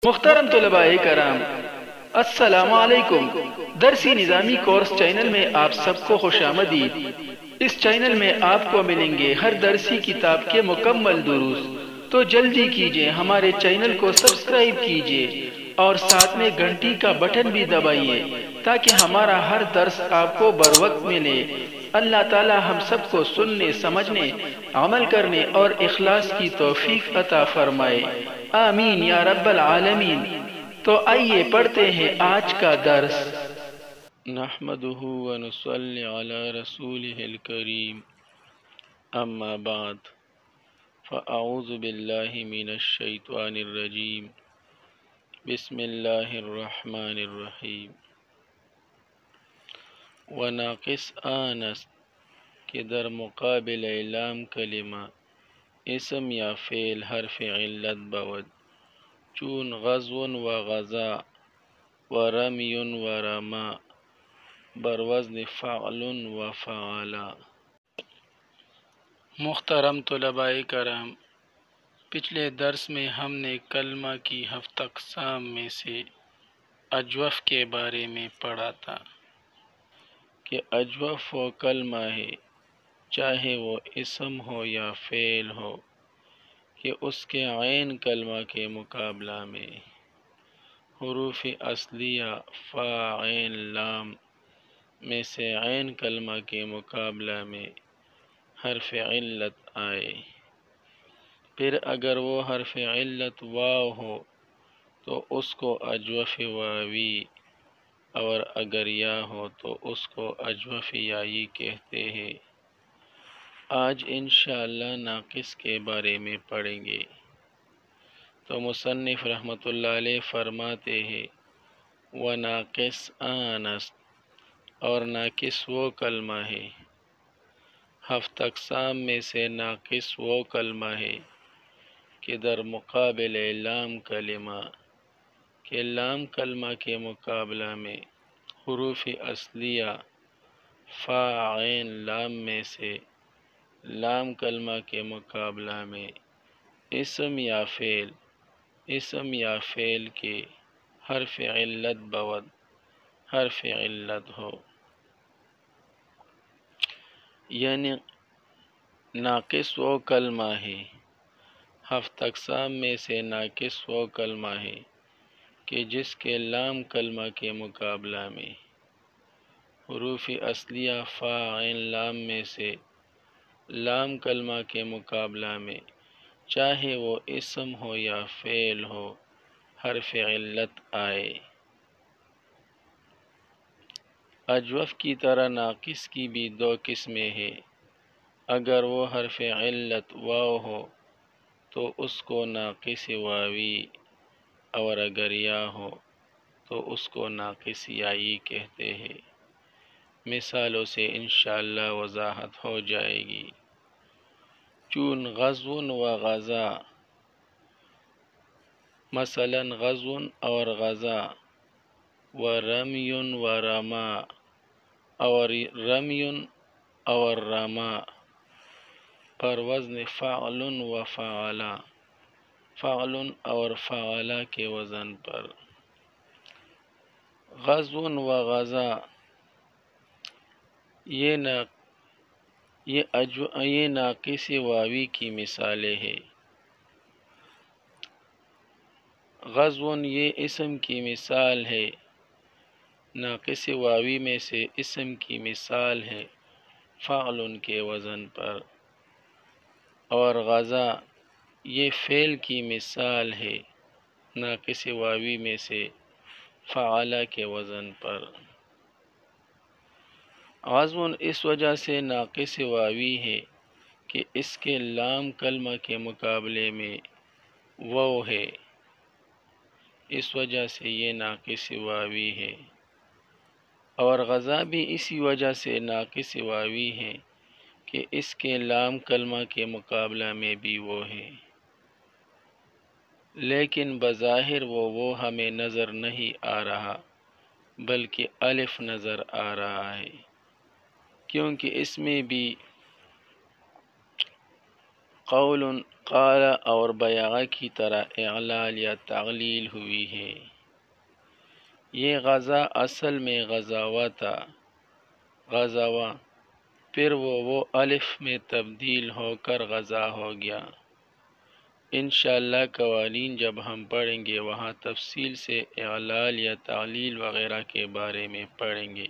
محترم طلباء کرام، السلام علیکم۔ درسی نظامی کورس چینل میں آپ سب کو خوش آمدید۔ اس چینل میں آپ کو ملیں گے ہر درسی کتاب کے مکمل دروس، تو جلدی کیجئے ہمارے چینل کو سبسکرائب کیجئے اور ساتھ میں گھنٹی کا بٹن بھی دبائیے تاکہ ہمارا ہر درس آپ کو بروقت ملے۔ اللہ تعالی ہم سب کو سننے، سمجھنے، عمل کرنے اور اخلاص کی توفیق عطا فرمائے، آمین یا رب العالمین۔ تو آئیے پڑھتے ہیں آج کا درس۔ نحمده ونصلي على رسوله الكريم، اما بعد، فاعوذ بالله من الشیطان الرجیم، بسم اللہ الرحمن الرحیم۔ وناقص آنست کہ در مقابل لام کلمہ اسم یا فعل حرف علت بود، چون غزو و غزا و رمی و رما بر وزن فعل و فعلا۔ محترم طلباء کرام، پچھلے درس میں ہم نے کلمہ کی 7 اقسام میں سے اجوف کے بارے میں پڑھا تھا کہ اجوف وہ کلمہ ہے، چاہے وہ اسم ہو یا فعل ہو، کہ اس کے عین کلمہ کے مقابلہ میں حروف اصلیہ فا عین لام میں سے عین کلمہ کے مقابلہ میں حرف علت آئے۔ پھر اگر وہ حرف علت واو ہو تو اس کو اجوف واوی، اور اگر یا ہو تو اس کو اجوف یائی کہتے ہیں۔ آج انشاءاللہ ناقص کے بارے میں پڑھیں گے۔ تو مصنف رحمۃ اللہ علیہ فرماتے ہیں، وَنَاقِصْ آنست، اور ناقص وہ کلمہ ہے، 7 اقسام میں سے ناقص وہ کلمہ ہے کہ در مقابل لام کلمہ، کہ لام کلمہ کے مقابلہ میں حروف اصلیہ فا عین لام میں سے لام کلمہ کے مقابلہ میں اسم یا فعل کے حرف علت بود، حرف علت ہو۔ یعنی ناقص وہ کلمہ ہے، 7 اقسام میں سے ناقص وہ کلمہ ہے کہ جس کے لام کلمہ کے مقابلہ میں حروف اصلیہ فا عین لام میں سے لام کلمہ کے مقابلہ میں چاہے وہ اسم ہو یا فعل ہو حرف علت آئے۔ اجوف کی طرح ناقص کی بھی 2 قسمیں ہیں۔ اگر وہ حرف علت واو ہو تو اس کو ناقص واوی، اور اگر یا ہو تو اس کو ناقص یائی کہتے ہیں۔ مثالوں سے انشاءاللہ وضاحت ہو جائے گی۔ چون غزو و غزا، مثلا غزو اور غزا، و رمی و رما، اور رمی اور رما، پر وزن فعل و فعلا، فعل اور فعلا کے وزن پر۔ غزو و غزا یہ ناقص واوی کی مثالیں ہیں۔ غزو یہ اسم کی مثال ہے، ناقص واوی میں سے اسم کی مثال ہے فعل کے وزن پر، اور غزا یہ فعل کی مثال ہے، ناقص واوی میں سے فعلا کے وزن پر۔ غزو اس وجہ سے ناقص واوی ہے کہ اس کے لام کلمہ کے مقابلے میں واو ہے، اس وجہ سے یہ ناقص واوی ہے۔ اور غزا بھی اسی وجہ سے ناقص واوی ہے کہ اس کے لام کلمہ کے مقابلہ میں بھی وہ ہے، لیکن بظاہر وہ ہمیں نظر نہیں آ رہا بلکہ الف نظر آ رہا ہے، کیونکہ اس میں بھی قول قال اور بیاغ کی طرح اعلال یا تغلیل ہوئی ہے۔ یہ غزا اصل میں غزاوہ تھا، غزاوہ، پھر وہ الف میں تبدیل ہو کر غزا ہو گیا۔ انشاءاللہ قوانین جب ہم پڑھیں گے وہاں تفصیل سے اعلال یا تعلیل وغیرہ کے بارے میں پڑھیں گے۔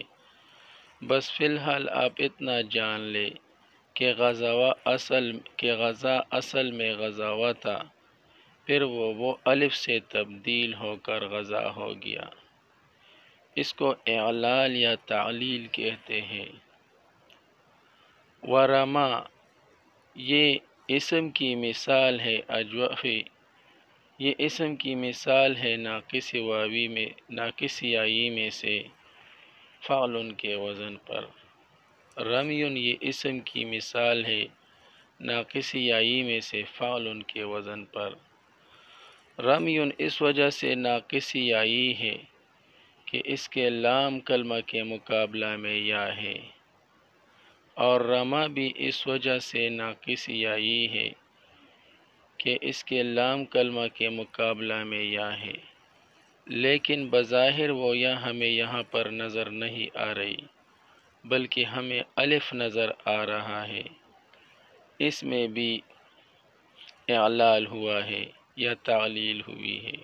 بس فی الحال آپ اتنا جان لے کہ غزا اصل میں غزاوہ تھا، پھر وہ الف سے تبدیل ہو کر غزا ہو گیا۔ اس کو اعلال یا تعلیل کہتے ہیں۔ ورما، یہ اسم کی مثال ہے اجوفی، یہ اسم کی مثال ہے ناقص واوی میں، ناقص یائی میں سے فعل کے وزن پر۔ رمیون، یہ اسم کی مثال ہے ناقص یائی میں سے فعل کے وزن پر۔ رمیون اس وجہ سے ناقص یائی ہے کہ اس کے لام کلمہ کے مقابلہ میں یا ہے، اور رما بھی اس وجہ سے ناقص یائی ہے کہ اس کے لام کلمہ کے مقابلہ میں یا ہے، لیکن بظاہر وہ یا ہمیں یہاں پر نظر نہیں آ رہی بلکہ ہمیں الف نظر آ رہا ہے۔ اس میں بھی اعلال ہوا ہے یا تعلیل ہوئی ہے۔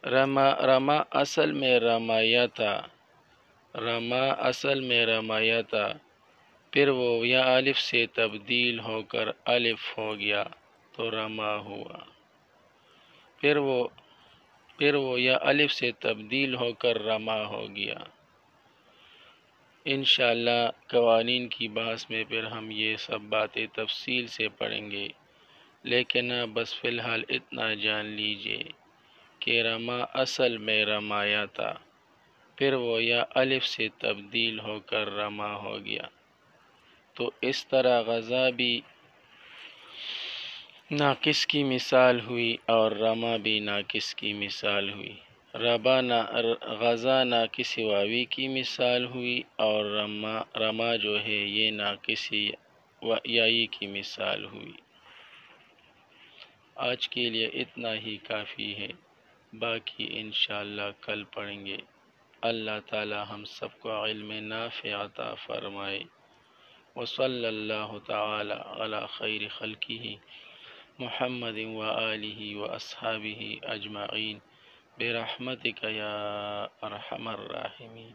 رما اصل میں رمایا تھا، رما اصل میں رمایا تھا، پھر وہ یا الف سے تبدیل ہو کر الف ہو گیا تو رما ہوا۔ پھر وہ یا الف سے تبدیل ہو کر رما ہو گیا۔ انشاءاللہ قوانین کی بحث میں پھر ہم یہ سب باتیں تفصیل سے پڑھیں گے، لیکن بس فی الحال اتنا جان لیجئے کہ رما اصل میں رمایا تھا، پھر وہ یا الف سے تبدیل ہو کر رما ہو گیا۔ تو اس طرح غزا بھی ناقص کی مثال ہوئی اور رما بھی ناقص کی مثال ہوئی۔ غزا ناقص واوی کی مثال ہوئی اور رما جو ہے یہ ناقص یائی کی مثال ہوئی۔ آج کے لیے اتنا ہی کافی ہے، باقی انشاءاللہ کل پڑھیں گے۔ اللہ تعالی ہم سب کو علم نافع عطا فرمائے۔ وصلی اللہ تعالی علی خیر خلقہ محمد وآلہ واصحابہ اجمعین برحمتک یا ارحم الراحمین۔